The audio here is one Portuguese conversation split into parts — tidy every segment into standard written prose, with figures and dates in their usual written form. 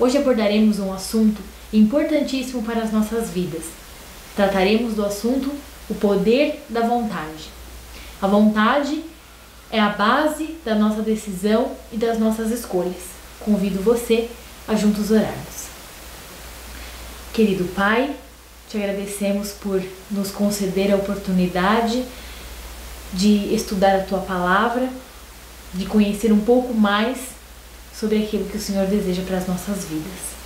Hoje abordaremos um assunto importantíssimo para as nossas vidas. Trataremos do assunto o poder da vontade. A vontade é a base da nossa decisão e das nossas escolhas. Convido você a juntos orarmos. Querido Pai, te agradecemos por nos conceder a oportunidade de estudar a Tua Palavra, de conhecer um pouco mais sobre aquilo que o Senhor deseja para as nossas vidas.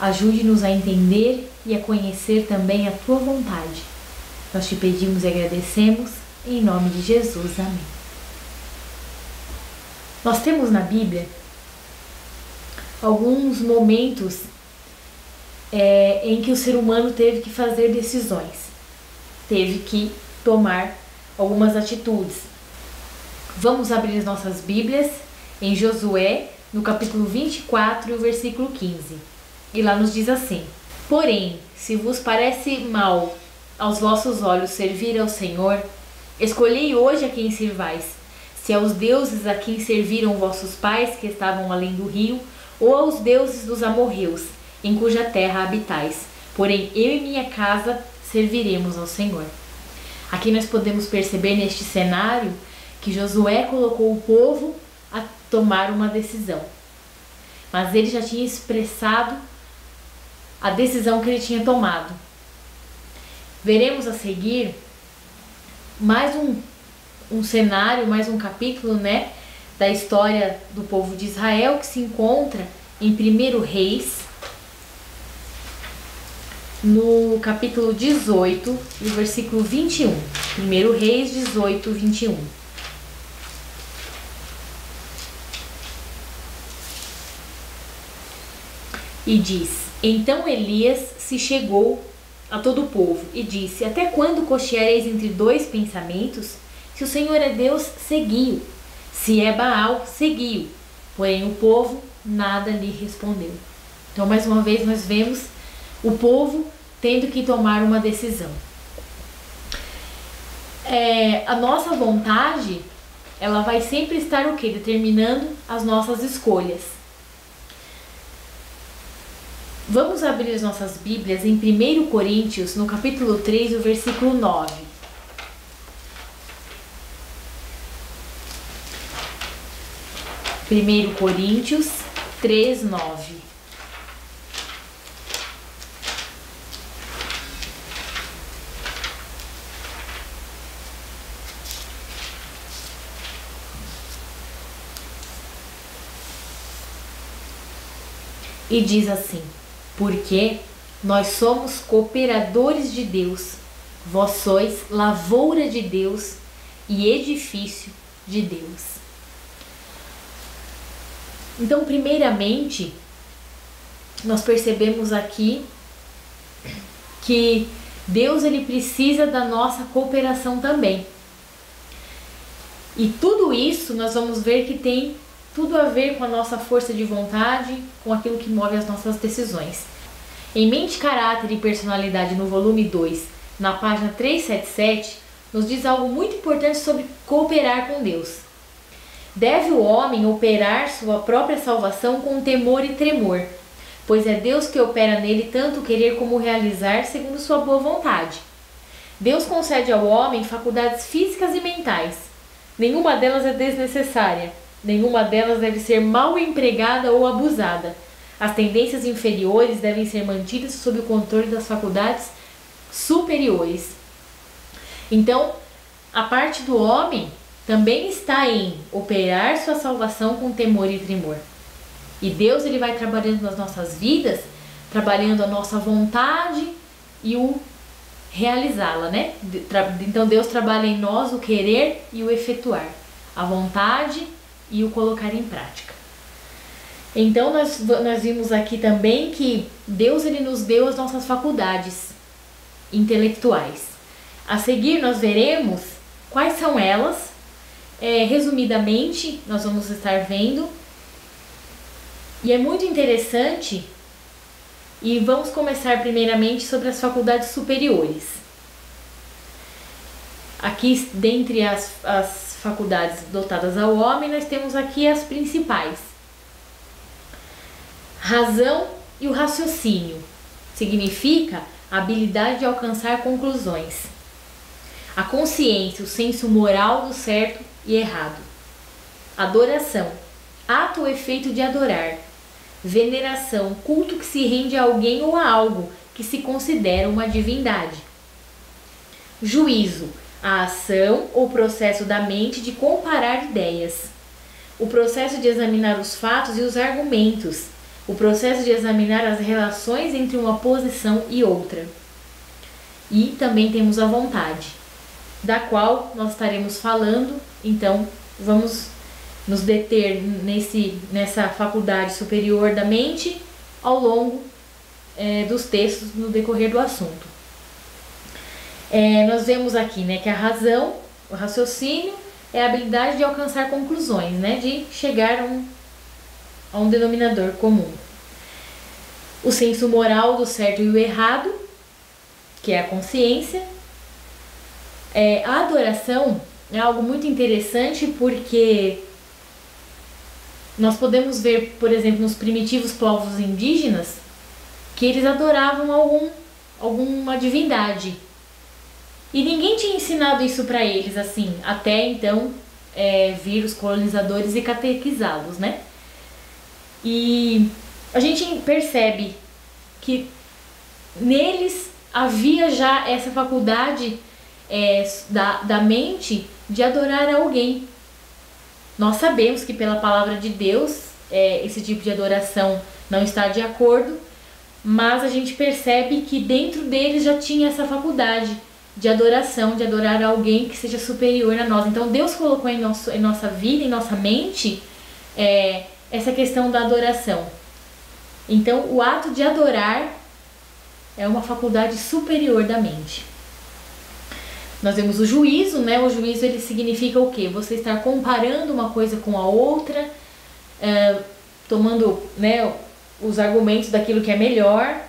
Ajude-nos a entender e a conhecer também a Tua vontade. Nós te pedimos e agradecemos, em nome de Jesus. Amém. Nós temos na Bíblia alguns momentos em que o ser humano teve que fazer decisões, teve que tomar algumas atitudes. Vamos abrir as nossas Bíblias em Josué, no capítulo 24 e o versículo 15. E lá nos diz assim: Porém, se vos parece mal aos vossos olhos servir ao Senhor, escolhei hoje a quem sirvais, se aos deuses a quem serviram vossos pais que estavam além do rio, ou aos deuses dos amorreus, em cuja terra habitais. Porém, eu e minha casa serviremos ao Senhor. Aqui nós podemos perceber neste cenário que Josué colocou o povo a tomar uma decisão. Mas ele já tinha expressado a decisão que ele tinha tomado. Veremos a seguir mais um cenário, mais um capítulo, da história do povo de Israel, que se encontra em 1 Reis, no capítulo 18 e o versículo 21. 1 Reis 18, 21. E diz: Então Elias se chegou a todo o povo e disse: Até quando cocheareis entre dois pensamentos? Se o Senhor é Deus, segui-o. Se é Baal, segui-o. Porém o povo nada lhe respondeu. Então, mais uma vez, nós vemos o povo tendo que tomar uma decisão. A nossa vontade, ela vai sempre estar o quê? Determinando as nossas escolhas. Vamos abrir as nossas Bíblias em 1 Coríntios, no capítulo 3, o versículo 9. Primeiro Coríntios 3, 9. E diz assim: Porque nós somos cooperadores de Deus, vós sois lavoura de Deus e edifício de Deus. Então, primeiramente, nós percebemos aqui que Deus ele precisa da nossa cooperação também. E tudo isso nós vamos ver que tem tudo a ver com a nossa força de vontade, com aquilo que move as nossas decisões. Em Mente, Caráter e Personalidade, no volume 2, na página 377, nos diz algo muito importante sobre cooperar com Deus. Deve o homem operar sua própria salvação com temor e tremor, pois é Deus que opera nele tanto querer como realizar segundo sua boa vontade. Deus concede ao homem faculdades físicas e mentais. Nenhuma delas é desnecessária, nenhuma delas deve ser mal empregada ou abusada. As tendências inferiores devem ser mantidas sob o controle das faculdades superiores. Então, a parte do homem também está em operar sua salvação com temor e tremor. E Deus ele vai trabalhando nas nossas vidas, trabalhando a nossa vontade e o realizá-la, Então Deus trabalha em nós o querer e o efetuar, a vontade e o colocar em prática. Então nós vimos aqui também que Deus ele nos deu as nossas faculdades intelectuais. A seguir nós veremos quais são elas. Resumidamente, nós vamos estar vendo. E é muito interessante. E vamos começar primeiramente sobre as faculdades superiores. Aqui, dentre as faculdades dotadas ao homem, nós temos aqui as principais: Razão e o raciocínio significa a habilidade de alcançar conclusões. A consciência, o senso moral do certo e errado. Adoração, ato ou efeito de adorar. Veneração, culto que se rende a alguém ou a algo que se considera uma divindade. Juízo, a ação ou processo da mente de comparar ideias. O processo de examinar os fatos e os argumentos. O processo de examinar as relações entre uma posição e outra. E também temos a vontade, da qual nós estaremos falando, então vamos nos deter nessa faculdade superior da mente ao longo dos textos no decorrer do assunto. Nós vemos aqui, né, que a razão, o raciocínio, é a habilidade de alcançar conclusões, né, de chegar a um denominador comum. O senso moral do certo e o errado, que é a consciência. A adoração é algo muito interessante porque nós podemos ver, por exemplo, nos primitivos povos indígenas, que eles adoravam alguma divindade. E ninguém tinha ensinado isso para eles, assim, até então vir os colonizadores e catequizá-los, né? E a gente percebe que neles havia já essa faculdade da mente de adorar alguém. Nós sabemos que pela palavra de Deus esse tipo de adoração não está de acordo, mas a gente percebe que dentro deles já tinha essa faculdade de adoração, de adorar alguém que seja superior a nós. Então Deus colocou em nossa vida, em nossa mente, essa questão da adoração. Então o ato de adorar é uma faculdade superior da mente. Nós vemos o juízo, né? O juízo, ele significa o quê? Você estar comparando uma coisa com a outra, tomando, né, os argumentos daquilo que é melhor.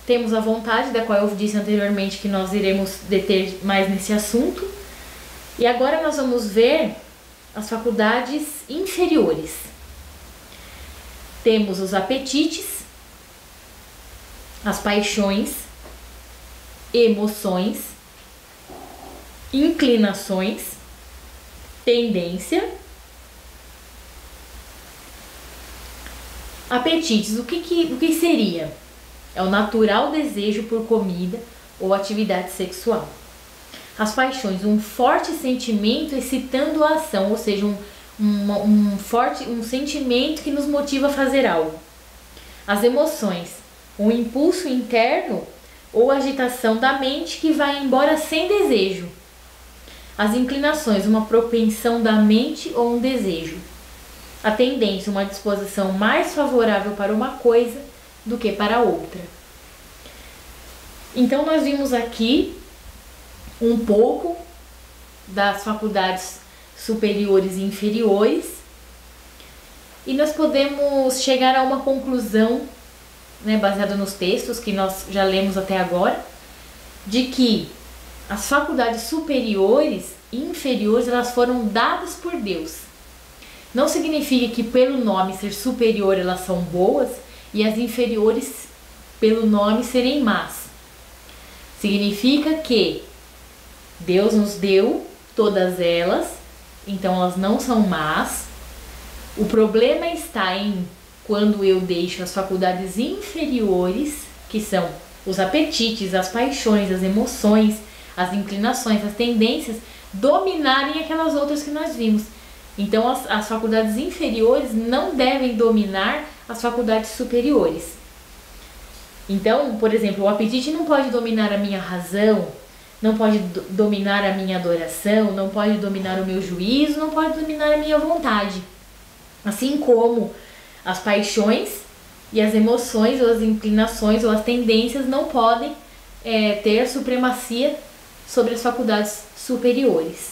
Temos a vontade, da qual eu disse anteriormente que nós iremos deter mais nesse assunto. E agora nós vamos ver as faculdades inferiores. Temos os apetites, as paixões, emoções, inclinações, tendência. Apetites, o que seria? É o natural desejo por comida ou atividade sexual. As paixões, um forte sentimento excitando a ação, ou seja, um sentimento que nos motiva a fazer algo. As emoções, um impulso interno ou agitação da mente que vai embora sem desejo. As inclinações, uma propensão da mente ou um desejo. A tendência, uma disposição mais favorável para uma coisa do que para outra. Então nós vimos aqui um pouco das faculdades superiores e inferiores e nós podemos chegar a uma conclusão, né, baseada nos textos que nós já lemos até agora, de que as faculdades superiores e inferiores, elas foram dadas por Deus. Não significa que pelo nome ser superior elas são boas e as inferiores pelo nome serem más. Significa que Deus nos deu todas elas, então elas não são más. O problema está em quando eu deixo as faculdades inferiores, que são os apetites, as paixões, as emoções, as inclinações, as tendências, dominarem aquelas outras que nós vimos. Então as faculdades inferiores não devem dominar as faculdades superiores. Então, por exemplo, o apetite não pode dominar a minha razão, não pode dominar a minha adoração, não pode dominar o meu juízo, não pode dominar a minha vontade. Assim como as paixões e as emoções, ou as inclinações, ou as tendências não podem ter supremacia sobre as faculdades superiores.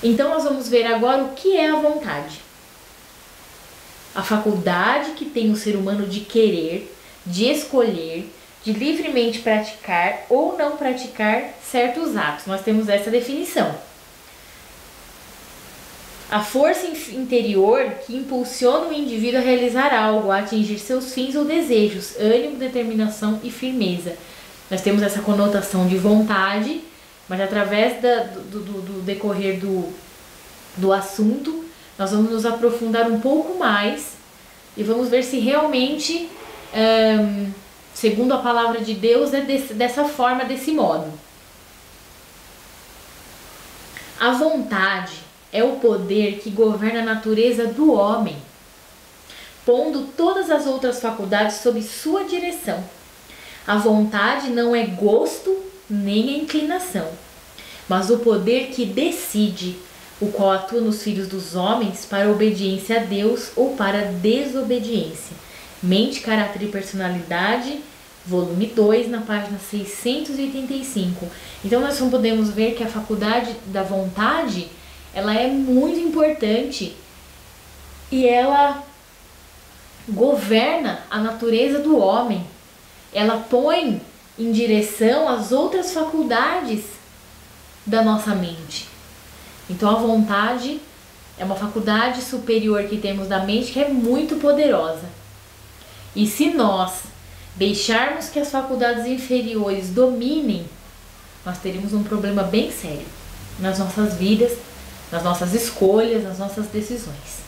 Então nós vamos ver agora o que é a vontade. A faculdade que tem o ser humano de querer, de escolher, de livremente praticar ou não praticar certos atos. Nós temos essa definição. A força interior que impulsiona o indivíduo a realizar algo, a atingir seus fins ou desejos, ânimo, determinação e firmeza. Nós temos essa conotação de vontade, mas através do decorrer do assunto, nós vamos nos aprofundar um pouco mais e vamos ver se realmente, segundo a palavra de Deus, é dessa forma, desse modo. A vontade é o poder que governa a natureza do homem, pondo todas as outras faculdades sob sua direção. A vontade não é gosto nem a inclinação, mas o poder que decide, o qual atua nos filhos dos homens para a obediência a Deus ou para a desobediência. Mente, Caráter e Personalidade, volume 2, na página 685. Então nós podemos ver que a faculdade da vontade, ela é muito importante e ela governa a natureza do homem. Ela põe em direção as outras faculdades da nossa mente. Então a vontade é uma faculdade superior que temos da mente que é muito poderosa. E se nós deixarmos que as faculdades inferiores dominem, nós teremos um problema bem sério nas nossas vidas, nas nossas escolhas, nas nossas decisões.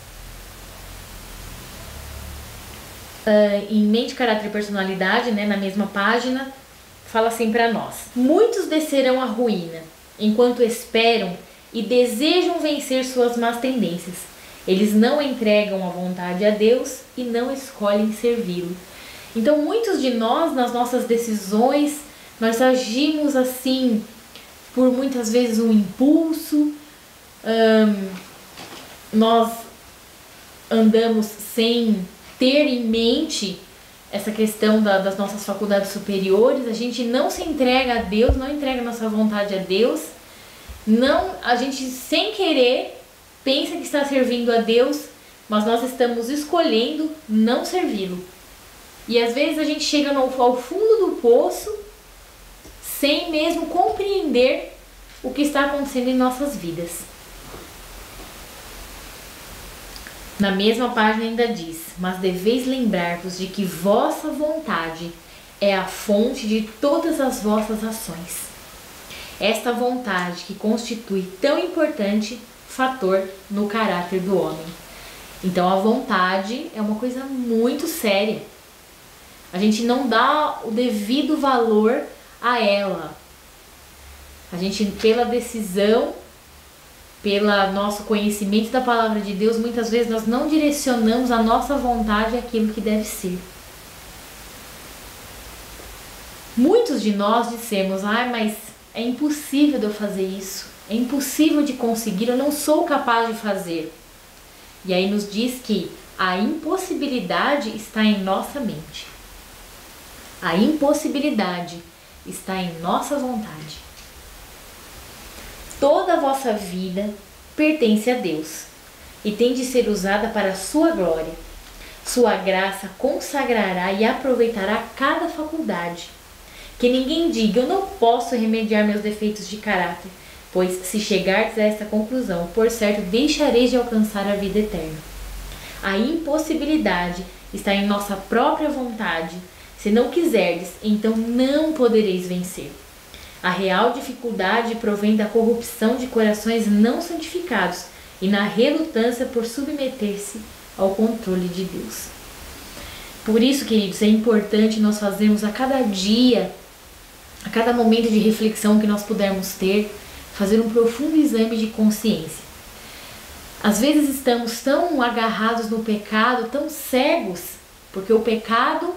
Em Mente, Caráter e Personalidade, na mesma página, fala assim para nós: muitos descerão à ruína, enquanto esperam e desejam vencer suas más tendências. Eles não entregam a vontade a Deus e não escolhem servi-lo. Então, muitos de nós, nas nossas decisões, nós agimos assim, por muitas vezes um impulso, nós andamos sem ter em mente essa questão das nossas faculdades superiores, a gente não se entrega a Deus, não entrega nossa vontade a Deus, a gente sem querer pensa que está servindo a Deus, mas nós estamos escolhendo não servi-lo. E às vezes a gente chega ao fundo do poço sem mesmo compreender o que está acontecendo em nossas vidas. Na mesma página ainda diz: mas deveis lembrar-vos de que vossa vontade é a fonte de todas as vossas ações. Esta vontade que constitui tão importante fator no caráter do homem. Então a vontade é uma coisa muito séria. A gente não dá o devido valor a ela. A gente, pela decisão, pelo nosso conhecimento da palavra de Deus, muitas vezes nós não direcionamos a nossa vontade àquilo que deve ser. Muitos de nós dissemos: mas é impossível de eu fazer isso, é impossível de conseguir, eu não sou capaz de fazer. E aí nos diz que a impossibilidade está em nossa mente. A impossibilidade está em nossa vontade. Toda a vossa vida pertence a Deus e tem de ser usada para a sua glória. Sua graça consagrará e aproveitará cada faculdade. Que ninguém diga: eu não posso remediar meus defeitos de caráter, pois se chegardes a esta conclusão, por certo deixareis de alcançar a vida eterna. A impossibilidade está em nossa própria vontade. Se não quiserdes, então não podereis vencer. A real dificuldade provém da corrupção de corações não santificados e na relutância por submeter-se ao controle de Deus. Por isso, queridos, é importante nós fazermos a cada dia, a cada momento de reflexão que nós pudermos ter, fazer um profundo exame de consciência. Às vezes estamos tão agarrados no pecado, tão cegos, porque o pecado,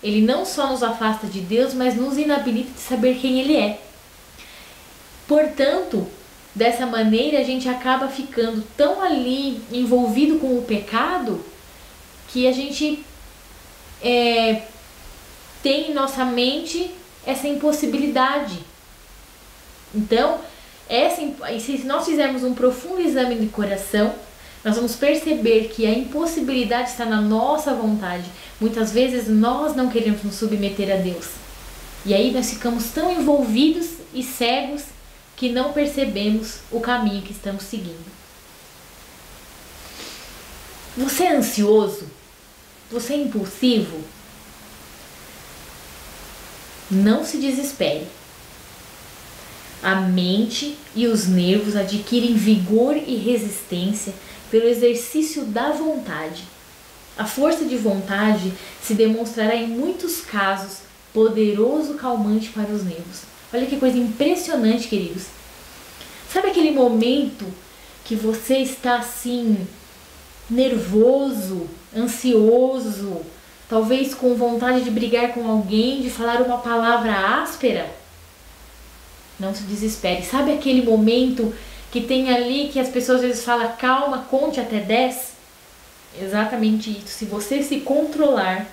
ele não só nos afasta de Deus, mas nos inabilita de saber quem Ele é. Portanto, dessa maneira a gente acaba ficando tão ali envolvido com o pecado que a gente tem em nossa mente essa impossibilidade. Então, se nós fizermos um profundo exame de coração, nós vamos perceber que a impossibilidade está na nossa vontade. Muitas vezes nós não queremos nos submeter a Deus. E aí nós ficamos tão envolvidos e cegos que não percebemos o caminho que estamos seguindo. Você é ansioso? Você é impulsivo? Não se desespere. A mente e os nervos adquirem vigor e resistência pelo exercício da vontade. A força de vontade se demonstrará em muitos casos poderoso calmante para os nervos. Olha que coisa impressionante, queridos. Sabe aquele momento que você está assim, nervoso, ansioso, talvez com vontade de brigar com alguém, de falar uma palavra áspera? Não se desespere. Sabe aquele momento que tem ali que as pessoas às vezes falam, calma, conte até 10? Exatamente isso. Se você se controlar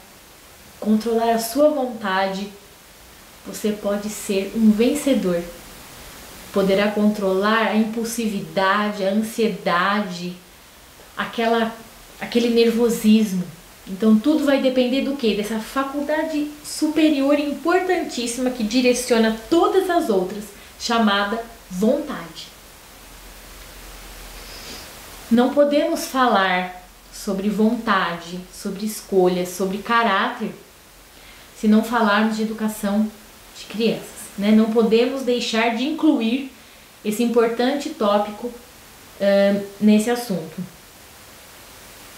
a sua vontade, você pode ser um vencedor. Poderá controlar a impulsividade, a ansiedade, aquele nervosismo. Então tudo vai depender do quê? Dessa faculdade superior importantíssima que direciona todas as outras, chamada vontade. Não podemos falar sobre vontade, sobre escolhas, sobre caráter, se não falarmos de educação de crianças, né? Não podemos deixar de incluir esse importante tópico nesse assunto.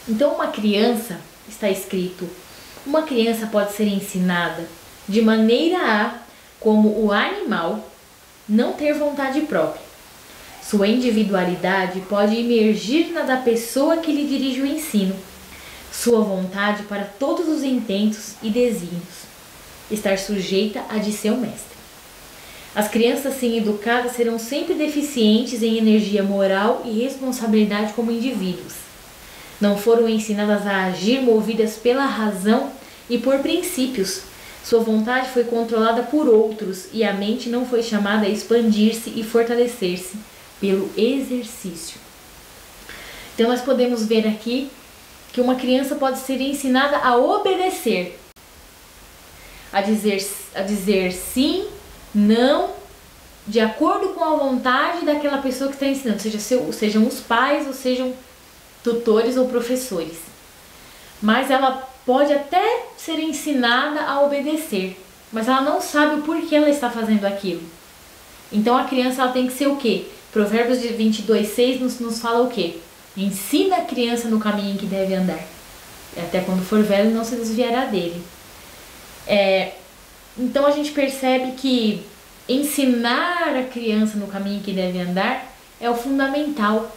Então, uma criança, está escrito, uma criança pode ser ensinada de maneira a, como o animal, não ter vontade própria. Sua individualidade pode emergir na da pessoa que lhe dirige o ensino. Sua vontade para todos os intentos e desígnios. Estar sujeita à de seu mestre. As crianças assim educadas serão sempre deficientes em energia moral e responsabilidade como indivíduos. Não foram ensinadas a agir movidas pela razão e por princípios. Sua vontade foi controlada por outros e a mente não foi chamada a expandir-se e fortalecer-se pelo exercício. Então nós podemos ver aqui que uma criança pode ser ensinada a obedecer, a dizer sim, não, de acordo com a vontade daquela pessoa que está ensinando, sejam os pais ou sejam tutores ou professores. Mas ela pode até ser ensinada a obedecer, mas ela não sabe o porquê ela está fazendo aquilo. Então a criança ela tem que ser o quê? Provérbios 22:6 nos fala o quê? Ensina a criança no caminho em que deve andar. Até quando for velho não se desviará dele. Então a gente percebe que ensinar a criança no caminho em que deve andar é o fundamental.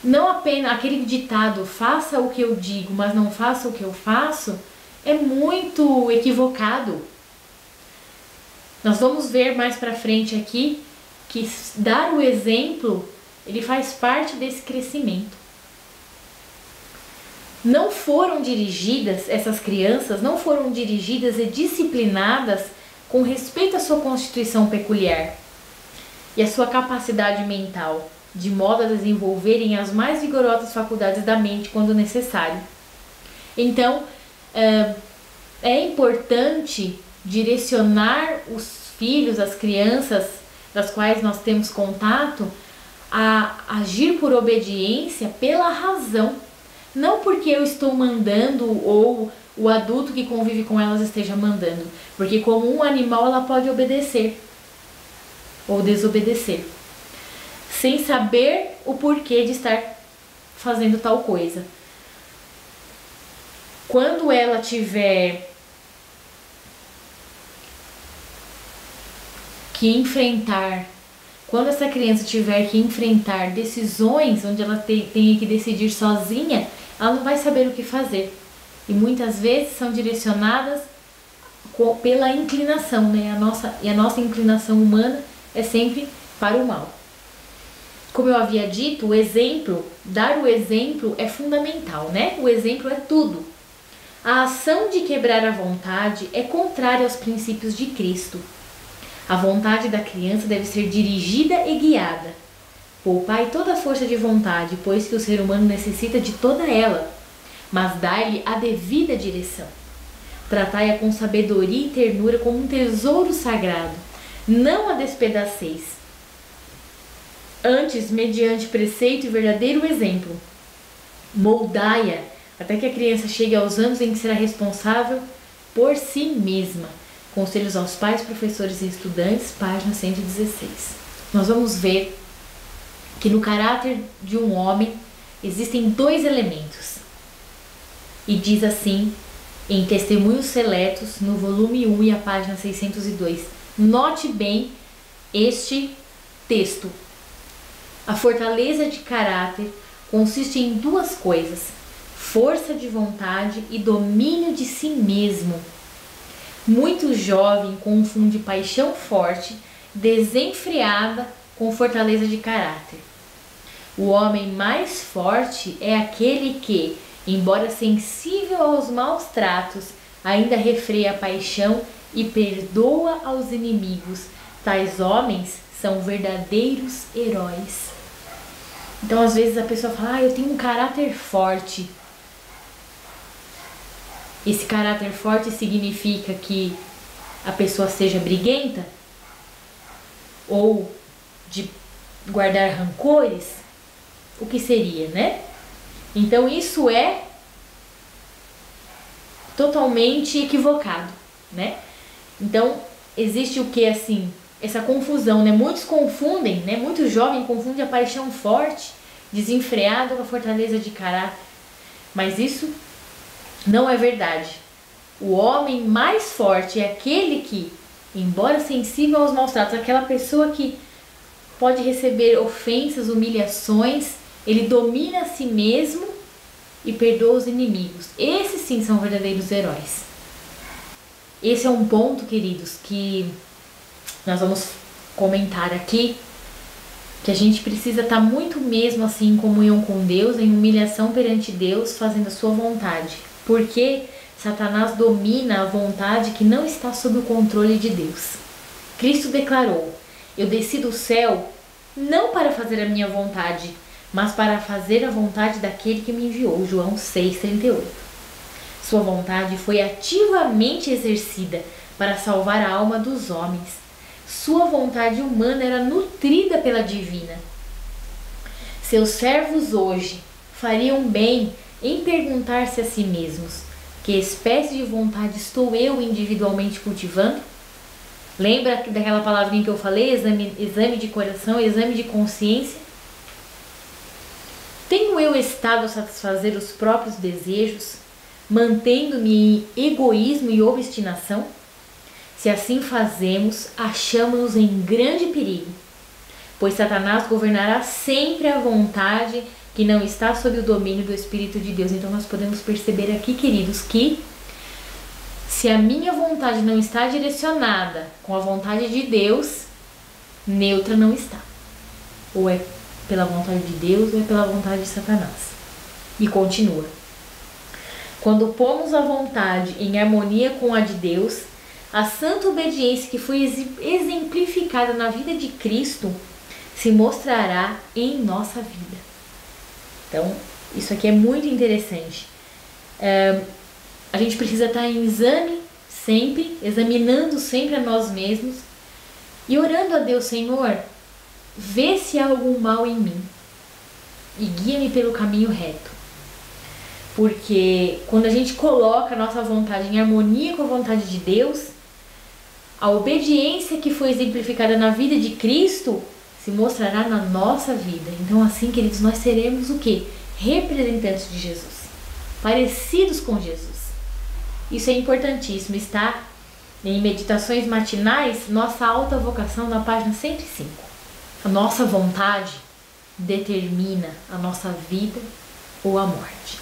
Não apenas aquele ditado, faça o que eu digo, mas não faça o que eu faço, é muito equivocado. Nós vamos ver mais pra frente aqui que dar o exemplo, ele faz parte desse crescimento. Essas crianças não foram dirigidas e disciplinadas com respeito à sua constituição peculiar e à sua capacidade mental, de modo a desenvolverem as mais vigorosas faculdades da mente quando necessário. Então, é importante direcionar os filhos, as crianças das quais nós temos contato, a agir por obediência pela razão. Não porque eu estou mandando ou o adulto que convive com elas esteja mandando. Porque como um animal ela pode obedecer ou desobedecer, sem saber o porquê de estar fazendo tal coisa. Quando ela tiver que enfrentar, quando essa criança tiver que enfrentar decisões onde ela tenha que decidir sozinha, ela não vai saber o que fazer. E muitas vezes são direcionadas pela inclinação, né? A nossa inclinação humana é sempre para o mal. Como eu havia dito, dar o exemplo é fundamental, né? O exemplo é tudo. A ação de quebrar a vontade é contrária aos princípios de Cristo. A vontade da criança deve ser dirigida e guiada. Poupai toda a força de vontade, pois que o ser humano necessita de toda ela, mas dai-lhe a devida direção. Tratai-a com sabedoria e ternura como um tesouro sagrado. Não a despedaceis. Antes, mediante preceito e verdadeiro exemplo, Moldai-a até que a criança chegue aos anos em que será responsável por si mesma. Conselhos aos pais, professores e estudantes, página 116. Nós vamos ver que no caráter de um homem existem 2 elementos. E diz assim, em Testemunhos Seletos, no volume 1 e a página 602. Note bem este texto. A fortaleza de caráter consiste em 2 coisas: força de vontade e domínio de si mesmo. Muito jovem confunde paixão forte, desenfreada, com fortaleza de caráter. O homem mais forte é aquele que, embora sensível aos maus tratos, ainda refreia a paixão e perdoa aos inimigos. Tais homens são verdadeiros heróis. Então, às vezes a pessoa fala: eu tenho um caráter forte. Esse caráter forte significa que a pessoa seja briguenta? Ou de guardar rancores? O que seria, né? Então isso é totalmente equivocado, né? Então existe o que, assim, essa confusão, né? Muitos confundem, né? Muito jovem confunde a paixão forte, desenfreada, com a fortaleza de caráter. Mas isso não é verdade. O homem mais forte é aquele que, embora sensível aos maus tratos, aquela pessoa que pode receber ofensas, humilhações, ele domina a si mesmo e perdoa os inimigos. Esses sim são verdadeiros heróis. Esse é um ponto, queridos, que nós vamos comentar aqui, que a gente precisa estar muito mesmo assim em comunhão com Deus, em humilhação perante Deus, fazendo a sua vontade. Porque Satanás domina a vontade que não está sob o controle de Deus. Cristo declarou: eu desci do céu não para fazer a minha vontade, mas para fazer a vontade daquele que me enviou. João 6,38. Sua vontade foi ativamente exercida para salvar a alma dos homens. Sua vontade humana era nutrida pela divina. Seus servos hoje fariam bem em perguntar-se a si mesmos: que espécie de vontade estou eu individualmente cultivando? Lembra daquela palavrinha que eu falei? Exame de coração, exame de consciência? Tenho eu estado a satisfazer os próprios desejos, mantendo-me em egoísmo e obstinação? Se assim fazemos, achamos-nos em grande perigo, pois Satanás governará sempre a vontade que não está sob o domínio do Espírito de Deus. Então nós podemos perceber aqui, queridos, que se a minha vontade não está direcionada com a vontade de Deus, neutra não está. Ou é pela vontade de Deus ou é pela vontade de Satanás. E continua: quando pomos a vontade em harmonia com a de Deus, a santa obediência que foi exemplificada na vida de Cristo se mostrará em nossa vida. Então, isso aqui é muito interessante. A gente precisa estar em exame sempre, examinando sempre a nós mesmos e orando a Deus: Senhor, vê se há algum mal em mim e guia-me pelo caminho reto. Porque quando a gente coloca a nossa vontade em harmonia com a vontade de Deus, a obediência que foi exemplificada na vida de Cristo se mostrará na nossa vida. Então, assim, queridos, nós seremos o quê? Representantes de Jesus, parecidos com Jesus. Isso é importantíssimo. Está em Meditações Matinais, nossa alta vocação, na página 105. A nossa vontade determina a nossa vida ou a morte.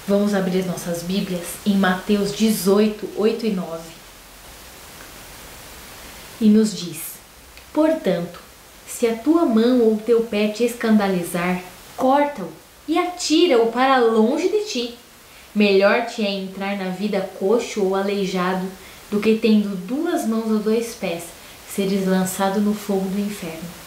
Vamos abrir as nossas Bíblias em Mateus 18, 8 e 9. E nos diz: portanto, se a tua mão ou o teu pé te escandalizar, corta-o e atira-o para longe de ti. Melhor te é entrar na vida coxo ou aleijado do que, tendo 2 mãos ou 2 pés, seres lançado no fogo do inferno.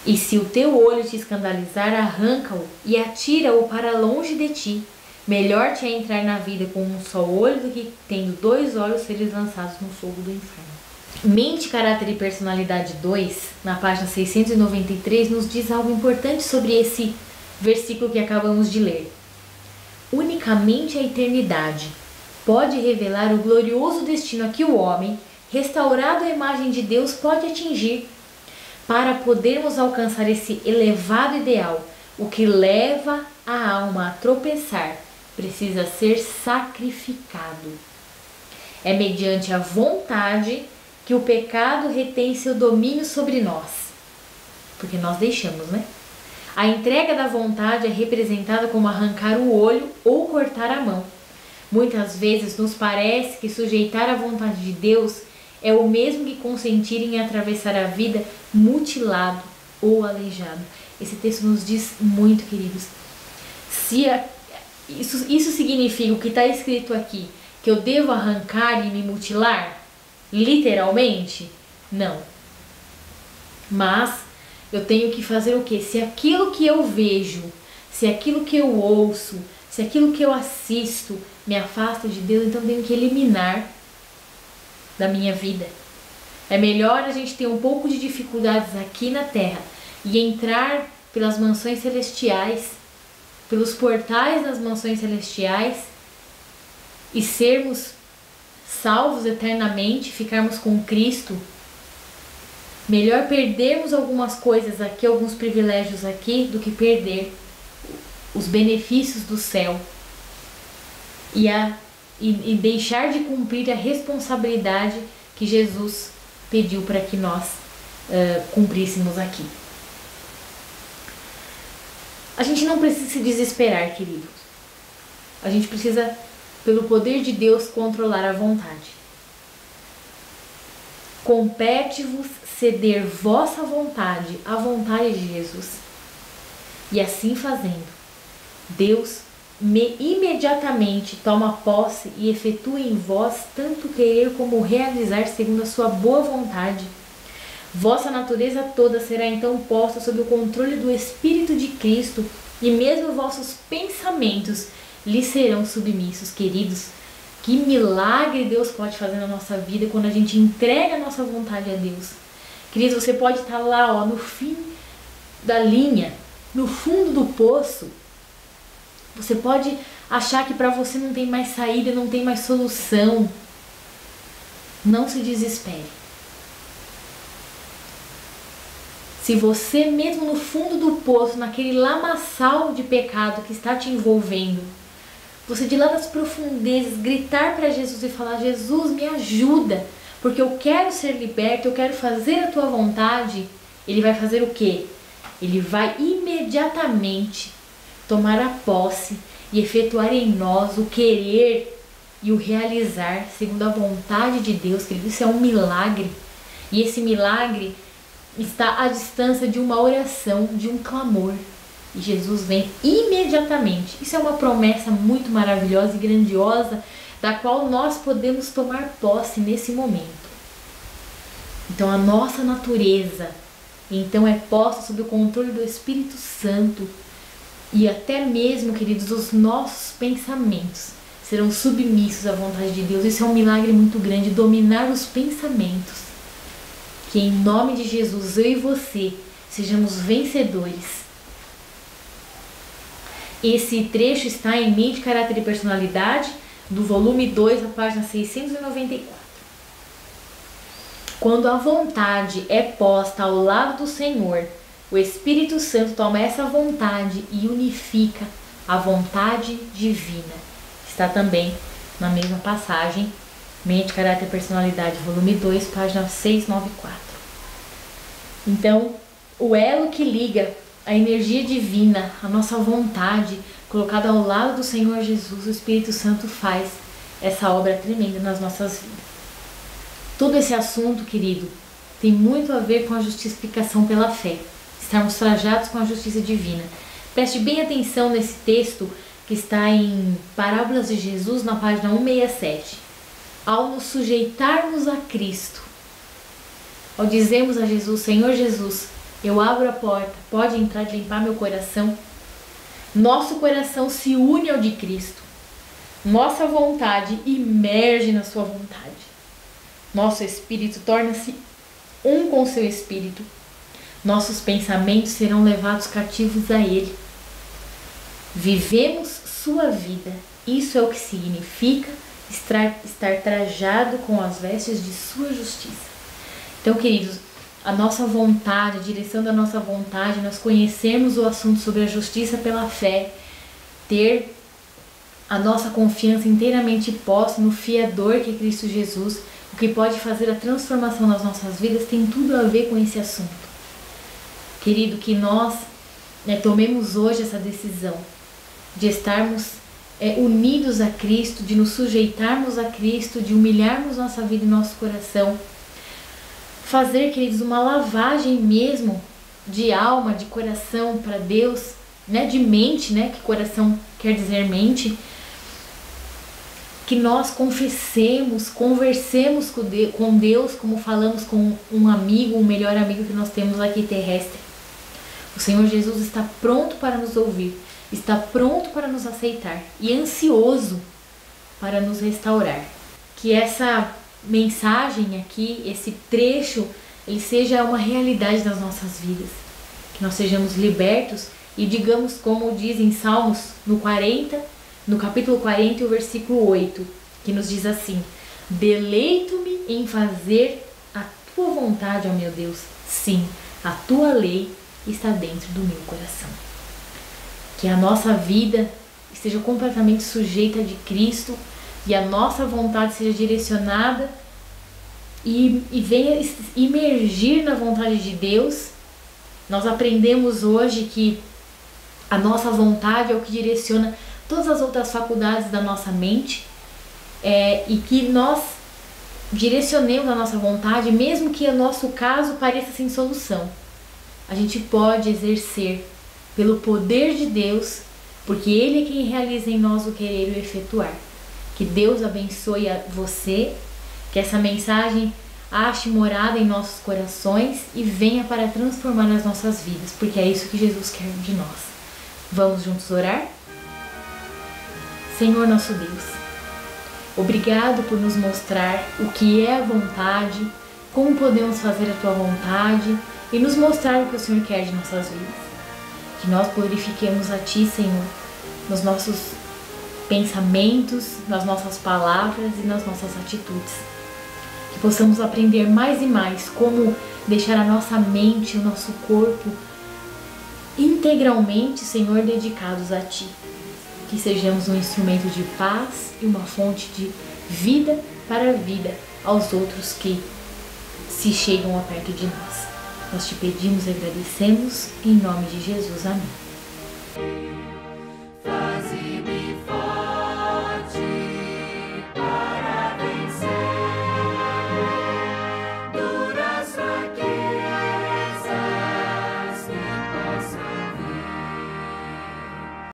E se o teu olho te escandalizar, arranca-o e atira-o para longe de ti. Melhor te é entrar na vida com um só olho do que, tendo 2 olhos, seres lançados no fogo do inferno. Mente, Caráter e Personalidade 2, na página 693, nos diz algo importante sobre esse versículo que acabamos de ler. Unicamente a eternidade pode revelar o glorioso destino a que o homem, restaurado à imagem de Deus, pode atingir. Para podermos alcançar esse elevado ideal, o que leva a alma a tropeçar precisa ser sacrificado. É mediante a vontade que o pecado retém seu domínio sobre nós. Porque nós deixamos, né? A entrega da vontade é representada como arrancar o olho ou cortar a mão. Muitas vezes nos parece que sujeitar a vontade de Deus é o mesmo que consentir em atravessar a vida mutilado ou aleijado. Esse texto nos diz muito, queridos. Isso significa o que está escrito aqui, que eu devo arrancar e me mutilar? Literalmente? Não. Mas eu tenho que fazer o quê? Se aquilo que eu vejo, se aquilo que eu ouço, se aquilo que eu assisto me afasta de Deus, então eu tenho que eliminar da minha vida. É melhor a gente ter um pouco de dificuldades aqui na terra e entrar pelas mansões celestiais, pelos portais das mansões celestiais e sermos salvos eternamente, ficarmos com Cristo. Melhor perdermos algumas coisas aqui, alguns privilégios aqui, do que perder os benefícios do céu e deixar de cumprir a responsabilidade que Jesus pediu para que nós cumpríssemos aqui. A gente não precisa se desesperar, queridos. A gente precisa, pelo poder de Deus, controlar a vontade. Compete-vos ceder vossa vontade à vontade de Jesus. E assim fazendo, Deus imediatamente toma posse e efetua em vós tanto querer como realizar segundo a sua boa vontade. Vossa natureza toda será então posta sob o controle do Espírito de Cristo e mesmo vossos pensamentos lhe serão submissos. Queridos, que milagre Deus pode fazer na nossa vida quando a gente entrega a nossa vontade a Deus. Queridos, você pode estar lá, no fim da linha, no fundo do poço. Você pode achar que para você não tem mais saída, não tem mais solução. Não se desespere. Se você mesmo no fundo do poço, naquele lamaçal de pecado que está te envolvendo, você de lá das profundezas gritar para Jesus e falar: Jesus, me ajuda, porque eu quero ser liberto, eu quero fazer a tua vontade. Ele vai fazer o quê? Ele vai imediatamente tomar a posse e efetuar em nós o querer e o realizar segundo a vontade de Deus, querido. Isso é um milagre. E esse milagre está à distância de uma oração, de um clamor. E Jesus vem imediatamente. Isso é uma promessa muito maravilhosa e grandiosa, da qual nós podemos tomar posse nesse momento. Então a nossa natureza então é posta sob o controle do Espírito Santo. E até mesmo, queridos, os nossos pensamentos serão submissos à vontade de Deus. Isso é um milagre muito grande, dominar os pensamentos. Que em nome de Jesus, eu e você sejamos vencedores. Esse trecho está em Mente, Caráter e Personalidade, do volume 2, a página 694. Quando a vontade é posta ao lado do Senhor, o Espírito Santo toma essa vontade e unifica a vontade divina. Está também na mesma passagem, Mente, Caráter e Personalidade, volume 2, página 694. Então, o elo que liga a energia divina, a nossa vontade, colocada ao lado do Senhor Jesus, o Espírito Santo faz essa obra tremenda nas nossas vidas. Todo esse assunto, querido, tem muito a ver com a justificação pela fé. Estarmos trajados com a justiça divina. Preste bem atenção nesse texto que está em Parábolas de Jesus, na página 167. Ao nos sujeitarmos a Cristo, ao dizermos a Jesus: Senhor Jesus, eu abro a porta, pode entrar e limpar meu coração. Nosso coração se une ao de Cristo. Nossa vontade imerge na sua vontade. Nosso espírito torna-se um com seu espírito. Nossos pensamentos serão levados cativos a Ele. Vivemos sua vida. Isso é o que significa estar trajado com as vestes de sua justiça. Então, queridos, a nossa vontade, a direção da nossa vontade, nós conhecermos o assunto sobre a justiça pela fé, ter a nossa confiança inteiramente posta no fiador que é Cristo Jesus, o que pode fazer a transformação nas nossas vidas, tem tudo a ver com esse assunto. Querido, que nós tomemos hoje essa decisão de estarmos unidos a Cristo, de nos sujeitarmos a Cristo, de humilharmos nossa vida e nosso coração. Fazer, queridos, uma lavagem mesmo de alma, de coração para Deus, de mente, que coração quer dizer mente. Que nós confessemos, conversemos com Deus como falamos com um amigo, o melhor amigo que nós temos aqui terrestre. O Senhor Jesus está pronto para nos ouvir, está pronto para nos aceitar e ansioso para nos restaurar. Que essa mensagem aqui, esse trecho, ele seja uma realidade nas nossas vidas. Que nós sejamos libertos e digamos como diz em Salmos no capítulo 40, o versículo 8, que nos diz assim: deleito-me em fazer a tua vontade, ó meu Deus. Sim, a tua lei está dentro do meu coração. Que a nossa vida esteja completamente sujeita de Cristo e a nossa vontade seja direcionada e venha imergir na vontade de Deus. Nós aprendemos hoje que a nossa vontade é o que direciona todas as outras faculdades da nossa mente, e que nós direcionemos a nossa vontade, mesmo que o nosso caso pareça sem solução. A gente pode exercer pelo poder de Deus, porque Ele é quem realiza em nós o querer e o efetuar. Que Deus abençoe você, que essa mensagem ache morada em nossos corações e venha para transformar as nossas vidas, porque é isso que Jesus quer de nós. Vamos juntos orar? Senhor nosso Deus, obrigado por nos mostrar o que é a vontade, como podemos fazer a Tua vontade e nos mostrar o que o Senhor quer de nossas vidas. Que nós glorifiquemos a Ti, Senhor, nos nossos pensamentos, nas nossas palavras e nas nossas atitudes. Que possamos aprender mais e mais como deixar a nossa mente, o nosso corpo integralmente, Senhor, dedicados a Ti. Que sejamos um instrumento de paz e uma fonte de vida para a vida aos outros que se chegam a perto de nós. Nós te pedimos e agradecemos em nome de Jesus. Amém.